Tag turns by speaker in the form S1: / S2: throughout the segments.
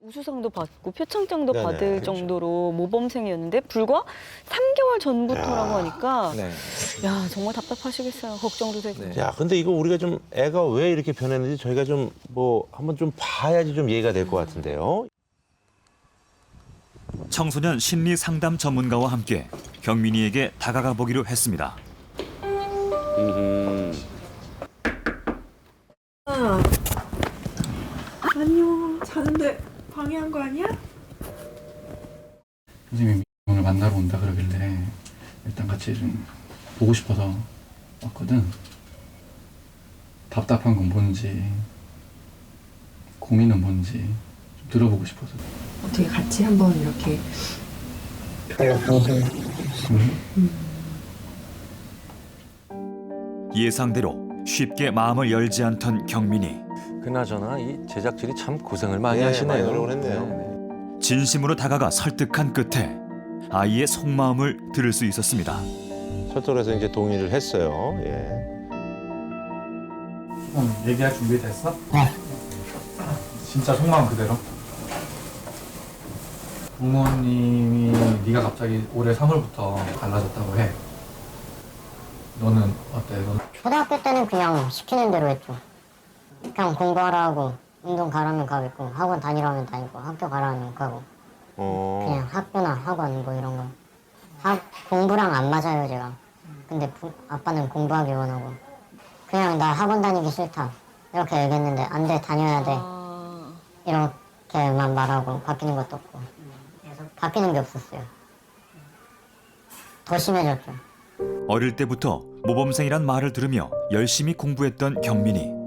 S1: 우수상도 받고 표창장도
S2: 네네,
S1: 받을
S2: 그렇죠.
S1: 정도로 모범생이었는데 불과 3개월 전부터라고 하니까
S3: 네.
S1: 야 정말 답답하시겠어요. 걱정도 되고.
S3: 네.
S2: 야, 근데 이거 우리가 좀 애가 왜 이렇게 변했는지 저희가 좀 뭐 한번 좀 봐야지 좀 이해가 될 것 같은데요.
S4: 청소년 심리 상담 전문가와 함께 경민이에게 다가가 보기로 했습니다.
S5: 안녕. 자는데 방해한 거 아니야?
S6: 선생님이 오늘 만나러 온다 그러길래 일단 같이 좀 보고 싶어서 왔거든. 답답한 건 뭔지, 고민은 뭔지 좀 들어보고 싶어서.
S5: 어떻게 같이 한번 이렇게
S4: 예상대로 쉽게 마음을 열지 않던 경민이
S3: 그나저나 이 제작진이 참 고생을 많이
S2: 네,
S3: 하시네요.
S2: 많이 노력을 했네요.
S3: 네.
S4: 진심으로 다가가 설득한 끝에 아이의 속마음을 들을 수 있었습니다.
S2: 서툴러서 이제 동의를 했어요. 예.
S6: 얘기할 준비 됐어? 네. 진짜 속마음 그대로? 부모님이 네가 갑자기 올해 3월부터 달라졌다고 해. 너는 어때? 넌
S7: 초등학교 때는 그냥 시키는 대로 했죠. 그냥 공부하라 하고 운동 가라면 가겠고 학원 다니라면 다니고 학교 가라면 가고 그냥 학교나 학원 뭐 이런 거. 공부랑 안 맞아요 제가. 근데 아빠는 공부하기 원하고 그냥 나 학원 다니기 싫다 이렇게 얘기했는데 안 돼 다녀야 돼 이렇게만 말하고 바뀌는 것도 없고 바뀌는 게 없었어요. 더 심해졌죠.
S4: 어릴 때부터 모범생이란 말을 들으며 열심히 공부했던 경민이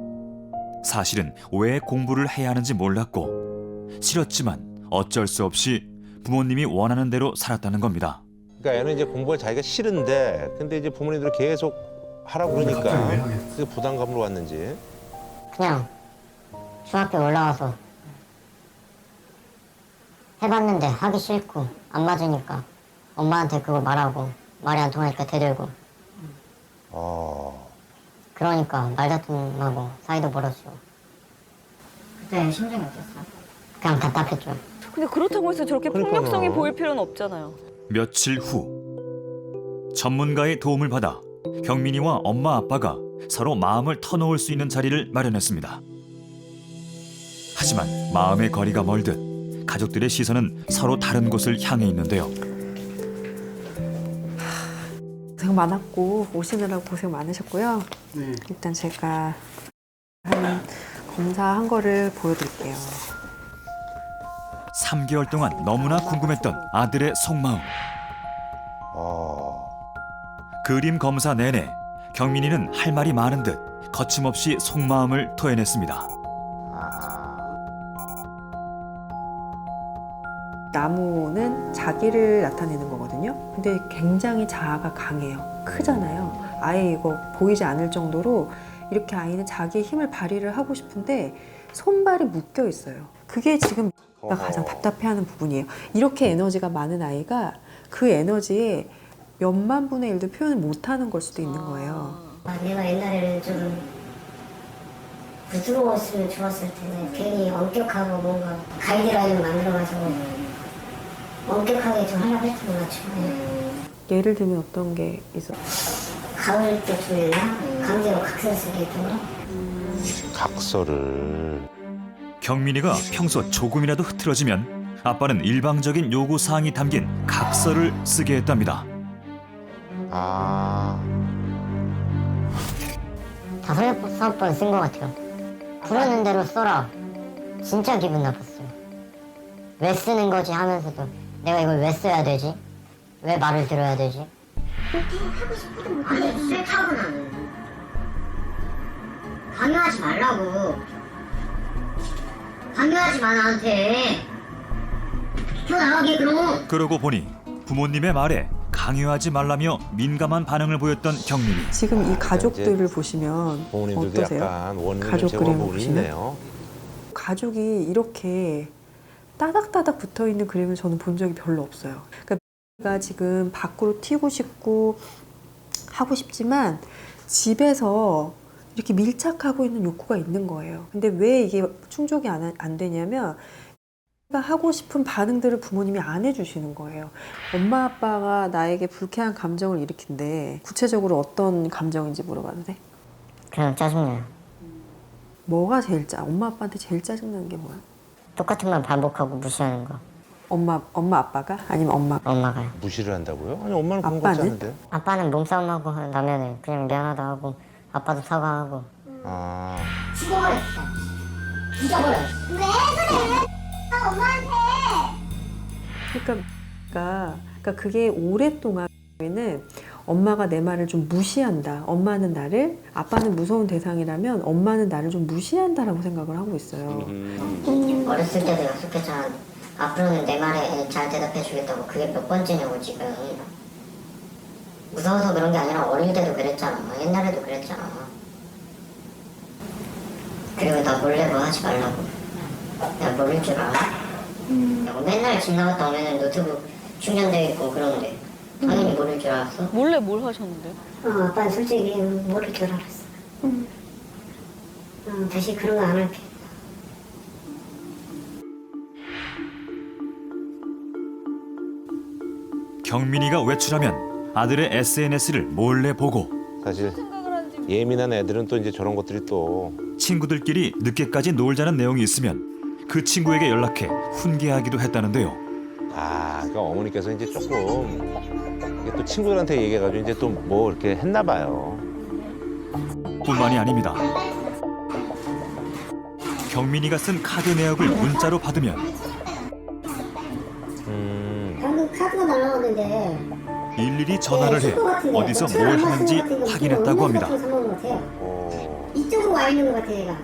S4: 사실은 왜 공부를 해야 하는지 몰랐고 싫었지만 어쩔 수 없이 부모님이 원하는 대로 살았다는 겁니다.
S2: 그러니까 애는 이제 공부가 자기가 싫은데 근데 이제 부모님들이 계속 하라고
S6: 갑자기 왜
S2: 그러니까
S6: 하겠어?
S2: 그게 부담감으로 왔는지.
S7: 그냥 중학교 올라와서 해봤는데 하기 싫고 안 맞으니까 엄마한테 그거 말하고 말이 안 통하니까 대들고 그러니까 말다툼하고 사이도 멀어지고. 그때 심정이 어땠어? 그냥 답답했죠.
S1: 근데 그렇다고 해서 저렇게
S2: 그러니까요.
S1: 폭력성이 보일 필요는 없잖아요.
S4: 며칠 후 전문가의 도움을 받아 경민이와 엄마 아빠가 서로 마음을 터놓을 수 있는 자리를 마련했습니다. 하지만 마음의 거리가 멀듯 가족들의 시선은 서로 다른 곳을 향해 있는데요.
S5: 고생 많았고 오시느라고 고생 많으셨고요.
S6: 네.
S5: 일단 제가 한 검사한 거를 보여드릴게요.
S4: 3개월 동안 너무나 궁금했던 아들의 속마음. 그림 검사 내내 경민이는 할 말이 많은 듯 거침없이 속마음을 토해냈습니다.
S5: 나무는 자기를 나타내는 거거든요. 근데 굉장히 자아가 강해요. 크잖아요. 아예 이거 보이지 않을 정도로 이렇게 아이는 자기의 힘을 발휘를 하고 싶은데 손발이 묶여 있어요. 그게 지금 가장 답답해하는 부분이에요. 이렇게 에너지가 많은 아이가 그 에너지에 몇만 분의 1도 표현을 못하는 걸 수도 있는 거예요.
S7: 내가 옛날에는 좀 부드러웠으면 좋았을 텐데 괜히 엄격하고 뭔가 가이드라인을 만들어가지고 엄격하게 좀 하려고 했던 것 같아요.
S5: 예를 들면 어떤 게 있어?
S7: 가을 때쯤에나 강제로 각서 쓰기 했던 거?
S2: 각서를.
S4: 경민이가 평소 조금이라도 흐트러지면 아빠는 일방적인 요구 사항이 담긴 각서를 쓰게 했답니다.
S7: 다섯 번 쓴 것 같아요. 부르는 대로 써라. 진짜 기분 나빴어요. 왜 쓰는 거지 하면서도 내가 이걸 왜 써야 되지? 왜 말을 들어야 되지? 아니 싫다고 나는. 강요하지 말라고. 강요하지 마 나한테. 튀어나가게 그럼.
S4: 그러고 보니 부모님의 말에 강요하지 말라며 민감한 반응을 보였던 경민이.
S5: 지금 이 가족들을
S2: 이제
S5: 보시면
S2: 부모님들도
S5: 어떠세요?
S2: 약간 원인을
S5: 가족
S2: 제공한
S5: 그림을
S2: 부분이
S5: 보시면?
S2: 있네요.
S5: 가족이 이렇게 따닥따닥 붙어 있는 그림을 저는 본 적이 별로 없어요. 그러니까 지금 밖으로 튀고 싶고 하고 싶지만 집에서 이렇게 밀착하고 있는 욕구가 있는 거예요. 근데 왜 이게 충족이 안 되냐면 하고 싶은 반응들을 부모님이 안 해주시는 거예요. 엄마 아빠가 나에게 불쾌한 감정을 일으킨데 구체적으로 어떤 감정인지 물어봐도 돼?
S7: 그냥 짜증나요.
S5: 뭐가 제일 엄마 아빠한테 제일 짜증나는 게 뭐야?
S7: 똑같은 말 반복하고 무시하는 거.
S5: 엄마 아빠가? 아니면
S7: 엄마가요.
S2: 무시를 한다고요? 아니 엄마는 그런 거
S5: 아빠는?
S2: 없지 않은데.
S7: 아빠는 몸싸움하고 나면은 그냥 미안하다 하고 아빠도 사과하고.
S2: 아.
S7: 죽어버렸어. 잊어버려.
S5: 그러니까 그게 오랫동안에는 엄마가 내 말을 좀 무시한다. 엄마는 나를, 아빠는 무서운 대상이라면 엄마는 나를 좀 무시한다라고 생각을 하고 있어요.
S7: 어렸을 때도 약속했잖아. 앞으로는 내 말에 잘 대답해 주겠다고. 그게 몇 번째냐고 지금. 무서워서 그런 게 아니라 어릴 때도 그랬잖아. 옛날에도 그랬잖아. 그리고 나 몰래 뭐 하지 말라고. 내가 모를 줄 알아? 맨날 집 나갔다 오면 노트북 충전돼 있고 그러는데 당연히 모를 줄 알았어.
S1: 몰래 뭘 하셨는데?
S7: 아빠는 솔직히 모를 줄 알았어. 다시 그런 거 안 할게.
S4: 경민이가 외출하면 아들의 SNS를 몰래 보고
S2: 사실 예민한 애들은 또 이제 저런 것들이 또
S4: 친구들끼리 늦게까지 놀자는 내용이 있으면 그 친구에게 연락해 훈계하기도 했다는데요.
S2: 그러니까 어머니께서 이제 조금 이게 또 친구들한테 얘기해가지고 이제 또 뭐 이렇게 했나 봐요.
S4: 뿐만이 아닙니다. 경민이가 쓴 카드 내역을 문자로 받으면
S7: 방금 카드가 날라왔는데
S4: 일일이 전화를 해 어디서 뭘 하는지 확인했다고 합니다.
S7: 이쪽으로 와 있는 것 같아 얘가.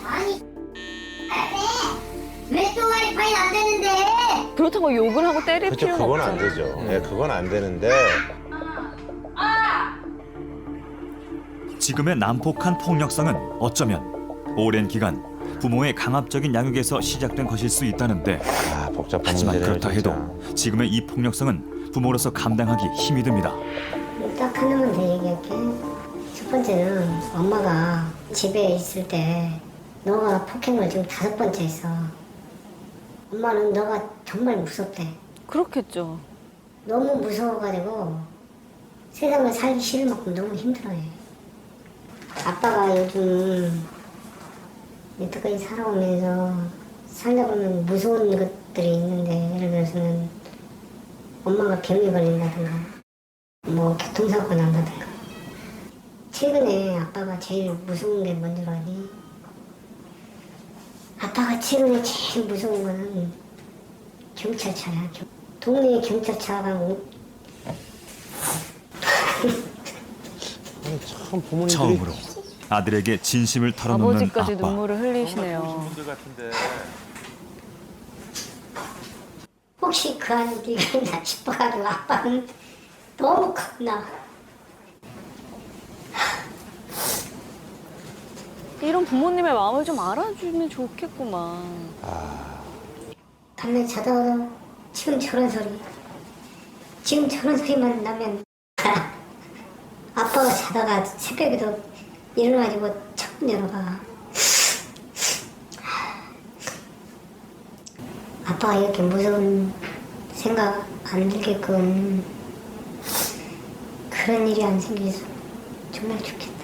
S7: 아니 왜 또 와이파이 안 되는데?
S1: 그렇다고 욕을 하고 때릴
S2: 그렇죠.
S1: 필요는
S2: 그건 안
S1: 없잖아요.
S2: 되죠. 예, 그건 안 되는데
S4: 지금의 난폭한 폭력성은 어쩌면 오랜 기간 부모의 강압적인 양육에서 시작된 것일 수 있다는데
S2: 복잡한
S4: 하지만
S2: 문제네요.
S4: 그렇다
S2: 진짜.
S4: 해도 지금의 이 폭력성은 부모로서 감당하기 힘이 듭니다.
S7: 딱 하나만 더 얘기할게. 첫 번째는 엄마가 집에 있을 때 너가 폭행을 지금 5번째 했어. 엄마는 너가 정말 무섭대.
S1: 그렇겠죠.
S7: 너무 무서워가지고 세상을 살기 싫을 만큼 너무 힘들어해. 아빠가 요즘 여태까지 살아오면서 살다 보면 무서운 것들이 있는데, 예를 들어서는 엄마가 병이 걸린다든가 뭐 교통사고가 난다든가. 최근에 아빠가 제일 무서운 게 뭔 줄 아니? 아빠가 최근에 제일 무서운 거는 경찰차야. 동네 경찰차가
S2: 참 부모님들이
S4: 처음으로 아들에게 진심을 털어놓는
S1: 아버지까지
S4: 아빠.
S1: 눈물을 흘리시네요.
S2: 분들 같은데.
S7: 혹시 그 안에 네가 있나 싶어가지고 아빠는 너무 겁나.
S1: 이런 부모님의 마음을 좀 알아주면 좋겠구만.
S7: 밤에 자다가도 지금 저런 소리만 나면 아빠가 자다가 새벽에도 일어나지고 창문 열어봐. 아빠가 이렇게 무서운 생각 안 들게끔 그런 일이 안 생겨서 정말 좋겠다.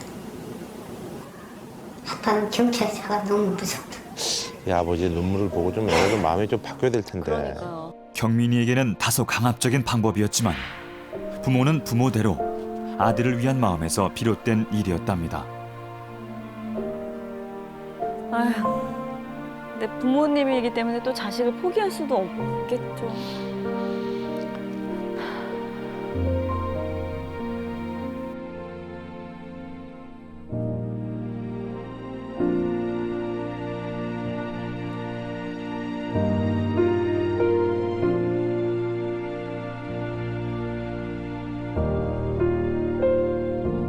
S7: 아빠는 경찰차가 너무 무섭다.
S2: 이 아버지의 눈물을 보고 좀 내가 좀 마음이 좀 바뀌어야 될 텐데.
S1: 그러니까요.
S4: 경민이에게는 다소 강압적인 방법이었지만 부모는 부모대로 아들을 위한 마음에서 비롯된 일이었답니다.
S1: 아휴, 근데 부모님이기 때문에 또 자식을 포기할 수도 없겠죠.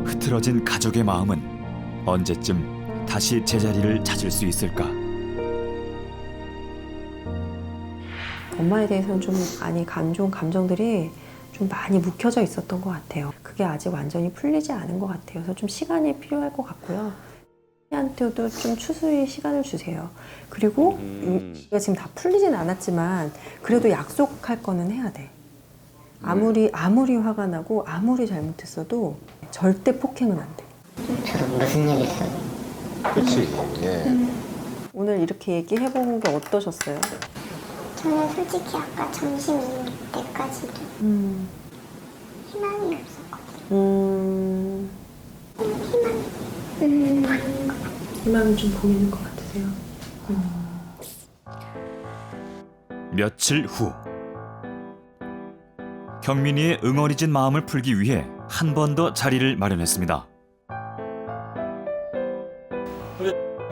S4: 흐트러진 가족의 마음은 언제쯤 다시 제자리를 찾을 수 있을까?
S5: 엄마에 대해서는 좀 안 좋은 감정들이 좀 많이 묵혀져 있었던 것 같아요. 그게 아직 완전히 풀리지 않은 것 같아요. 그래서 좀 시간이 필요할 것 같고요. 한테도 좀 추스릴 시간을 주세요. 그리고 이게 지금 다 풀리진 않았지만 그래도 약속할 거는 해야 돼. 아무리 화가 나고 아무리 잘못했어도 절대 폭행은 안 돼.
S7: 저도 무슨 일 있어요?
S2: 그렇지. 예.
S5: 오늘 이렇게 얘기해본 게 어떠셨어요?
S8: 저는 솔직히 아까 점심 때까지도 희망이 없었거든요.
S5: 희망이 좀 보이는 것 같으세요?
S4: 며칠 후 경민이의 응어리진 마음을 풀기 위해 한 번 더 자리를 마련했습니다.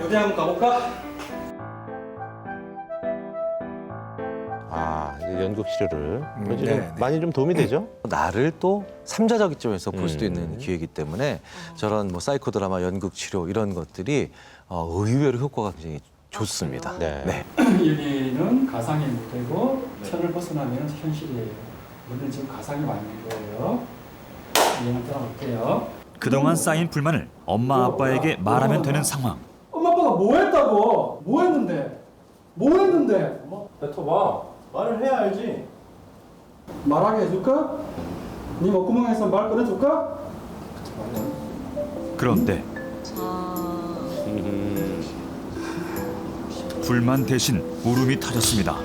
S9: 어디 한번 가볼까?
S2: 아, 이제 연극 치료를 좀
S3: 네.
S2: 많이 좀 도움이 되죠?
S3: 나를 또 삼자적 입장에서 볼 수도 있는 기회이기 때문에 저런 뭐 사이코 드라마, 연극 치료 이런 것들이 의외로 효과가 굉장히 좋습니다.
S2: 네.
S6: 여기는 가상의 무대고 천을 벗어나면 현실이에요. 우리는 지금 가상에 와 있는 거예요. 이해는 따라올게요.
S4: 그동안 쌓인 불만을 엄마 아빠에게 말하면 되는 상황.
S6: 엄마 아빠가 뭐 했다고? 뭐 했는데?
S9: 뱉어봐. 말을 해야 알지.
S6: 말하게 해줄까? 네 목구멍에서 말 꺼내줄까?
S4: 그런데 불만 대신 울음이 터졌습니다.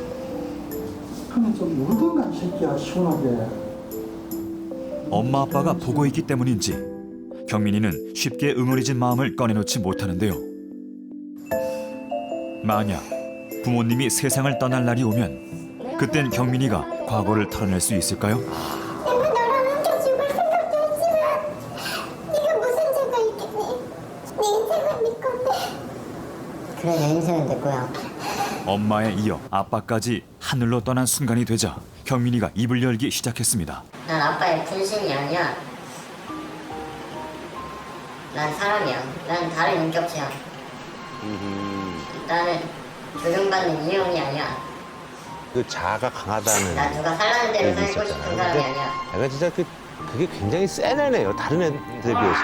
S6: 그러면 좀 울던가 이 새끼야 시원하게.
S4: 엄마 아빠가 보고 있기 때문인지 경민이는 쉽게 응어리진 마음을 꺼내놓지 못하는데요. 만약 부모님이 세상을 떠날 날이 오면 그땐 경민이가 과거를 털어낼 수 있을까요?
S8: 내가 너랑 함께 죽을 생각도 했지만 네가 무슨 죄가 있겠니? 네 인생은 네 건데.
S7: 그래 내 인생은 내 거야.
S4: 엄마에 이어 아빠까지 하늘로 떠난 순간이 되자 경민이가 입을 열기 시작했습니다.
S7: 난 아빠의 분신이 아니야. 난 사람이야. 난 다른 인격체야. 나는 조종받는 이형이 아니야.
S2: 그 자아가 강하다는
S7: 나 누가 살라는 대로
S2: 얘기
S7: 살고
S2: 있었잖아요.
S7: 싶은 사람이
S2: 근데
S7: 아니야.
S2: 약간 진짜 그게 굉장히 센 애네요. 다른 애들에 비해서.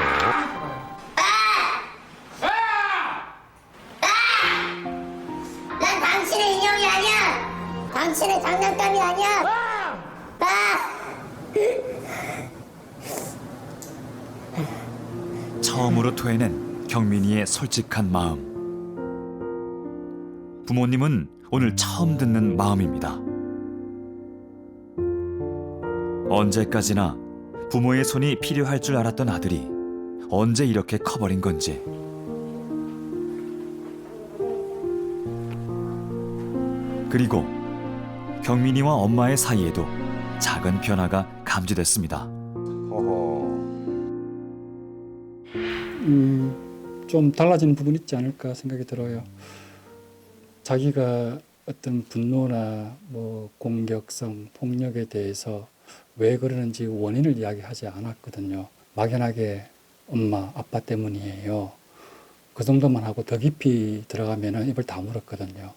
S8: 난 당신의 인형이 아니야. 당신의 장난감이 아니야.
S4: 처음으로 토해낸 경민이의 솔직한 마음. 부모님은 오늘 처음 듣는 마음입니다. 언제까지나 부모의 손이 필요할 줄 알았던 아들이 언제 이렇게 커버린 건지. 그리고 경민이와 엄마의 사이에도 작은 변화가 감지됐습니다.
S2: 어허.
S6: 좀 달라지는 부분이 있지 않을까 생각이 들어요. 자기가 어떤 분노나 뭐 공격성, 폭력에 대해서 왜 그러는지 원인을 이야기하지 않았거든요. 막연하게 엄마, 아빠 때문이에요. 그 정도만 하고 더 깊이 들어가면 입을 다물었거든요.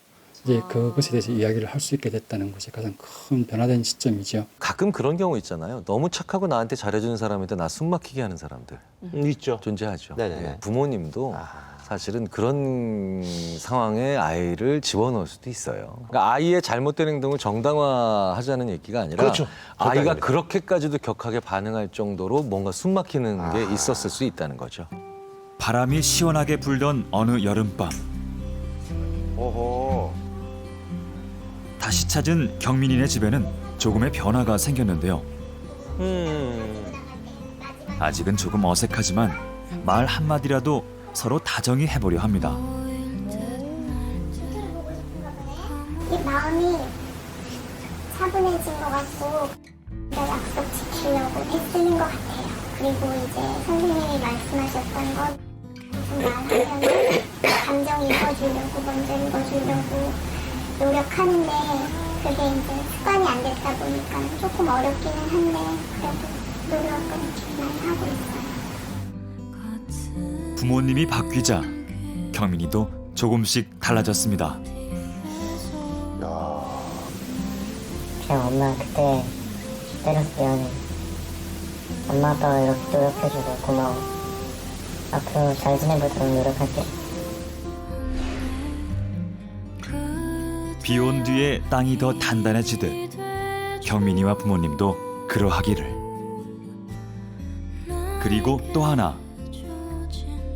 S6: 이제 그것에 대해서 이야기를 할 수 있게 됐다는 것이 가장 큰 변화된 시점이죠.
S3: 가끔 그런 경우 있잖아요. 너무 착하고 나한테 잘해주는 사람인데 나 숨 막히게 하는 사람들
S2: 있죠.
S3: 존재하죠.
S2: 네네네.
S3: 예, 부모님도 사실은 그런 상황에 아이를 집어넣을 수도 있어요. 그러니까 아이의 잘못된 행동을 정당화하자는 얘기가 아니라
S2: 그렇죠.
S3: 아이가
S2: 그렇죠.
S3: 그렇게까지도 격하게 반응할 정도로 뭔가 숨 막히는 게 있었을 수 있다는 거죠.
S4: 바람이 시원하게 불던 어느 여름밤,
S2: 어허.
S4: 다시 찾은 경민이네 집에는 조금의 변화가 생겼는데요. 아직은 조금 어색하지만 말 한마디라도 서로 다정히 해보려 합니다.
S8: 이 마음이 차분해진 것 같고 내가 약속 지키려고 애쓰는 것 같아요. 그리고 이제 선생님이 말씀하셨던 건 무슨 말하면 감정 읽어주려고 먼저 읽어주려고 노력하는데 그게 이제 습관이 안 됐다 보니까 조금 어렵기는 한데 그래도 노력은 많이 하고 있어요.
S4: 부모님이 바뀌자 경민이도 조금씩 달라졌습니다.
S7: 그냥 엄마 그때 때려서 미안해. 엄마 아빠가 이렇게 노력해줘서 고마워. 앞으로 잘 지내보도록 노력할게.
S4: 비 온 뒤에 땅이 더 단단해지듯 경민이와 부모님도 그러하기를. 그리고 또 하나,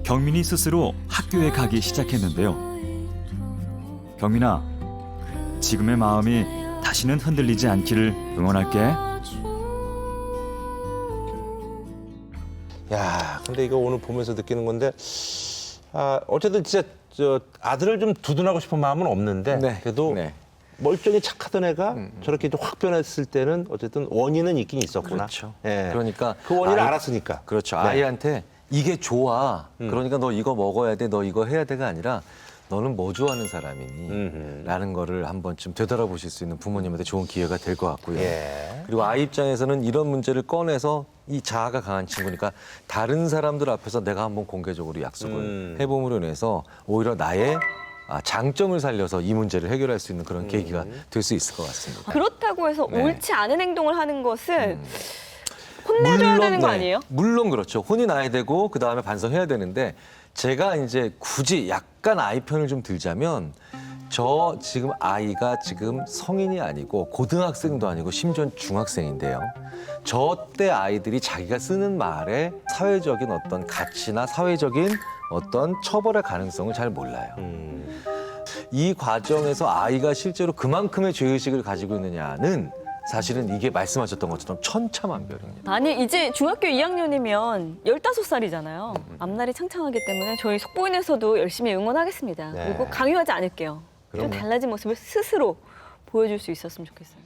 S4: 경민이 스스로 학교에 가기 시작했는데요. 경민아, 지금의 마음이 다시는 흔들리지 않기를 응원할게.
S2: 야, 근데 이거 오늘 보면서 느끼는 건데, 어쨌든 진짜 아들을 좀 두둔하고 싶은 마음은 없는데,
S3: 네.
S2: 그래도
S3: 네.
S2: 멀쩡히 착하던 애가 저렇게 좀 확 변했을 때는 어쨌든 원인은 있긴 있었구나.
S3: 그렇죠.
S2: 예.
S3: 그러니까
S2: 그 원인을
S3: 아이-
S2: 알았으니까.
S3: 그렇죠.
S2: 네.
S3: 아이한테 이게 좋아. 그러니까 너 이거 먹어야 돼. 너 이거 해야 돼가 아니라 너는 뭐 좋아하는 사람이니? 라는 거를 한 번쯤 되돌아보실 수 있는 부모님한테 좋은 기회가 될 것 같고요.
S2: 예.
S3: 그리고 아이 입장에서는 이런 문제를 꺼내서 이 자아가 강한 친구니까 다른 사람들 앞에서 내가 한번 공개적으로 약속을 해봄으로 인해서 오히려 나의 장점을 살려서 이 문제를 해결할 수 있는 그런 계기가 될 수 있을 것 같습니다.
S1: 그렇다고 해서
S3: 네.
S1: 옳지 않은 행동을 하는 것은 혼내줘야 되는 거 아니에요?
S3: 물론 그렇죠. 혼이 나야 되고 그다음에 반성해야 되는데 제가 이제 굳이 약간 아이 편을 좀 들자면 저 지금 아이가 지금 성인이 아니고 고등학생도 아니고 심지어 중학생인데요. 저 때 아이들이 자기가 쓰는 말에 사회적인 어떤 가치나 사회적인 어떤 처벌의 가능성을 잘 몰라요. 이 과정에서 아이가 실제로 그만큼의 죄의식을 가지고 있느냐는 사실은 이게 말씀하셨던 것처럼 천차만별입니다.
S1: 아니 이제 중학교 2학년이면 15살이잖아요. 앞날이 창창하기 때문에 저희 속보인에서도 열심히 응원하겠습니다.
S2: 네.
S1: 그리고 강요하지 않을게요. 좀
S3: 그럼요.
S1: 달라진 모습을 스스로 보여줄 수 있었으면 좋겠어요.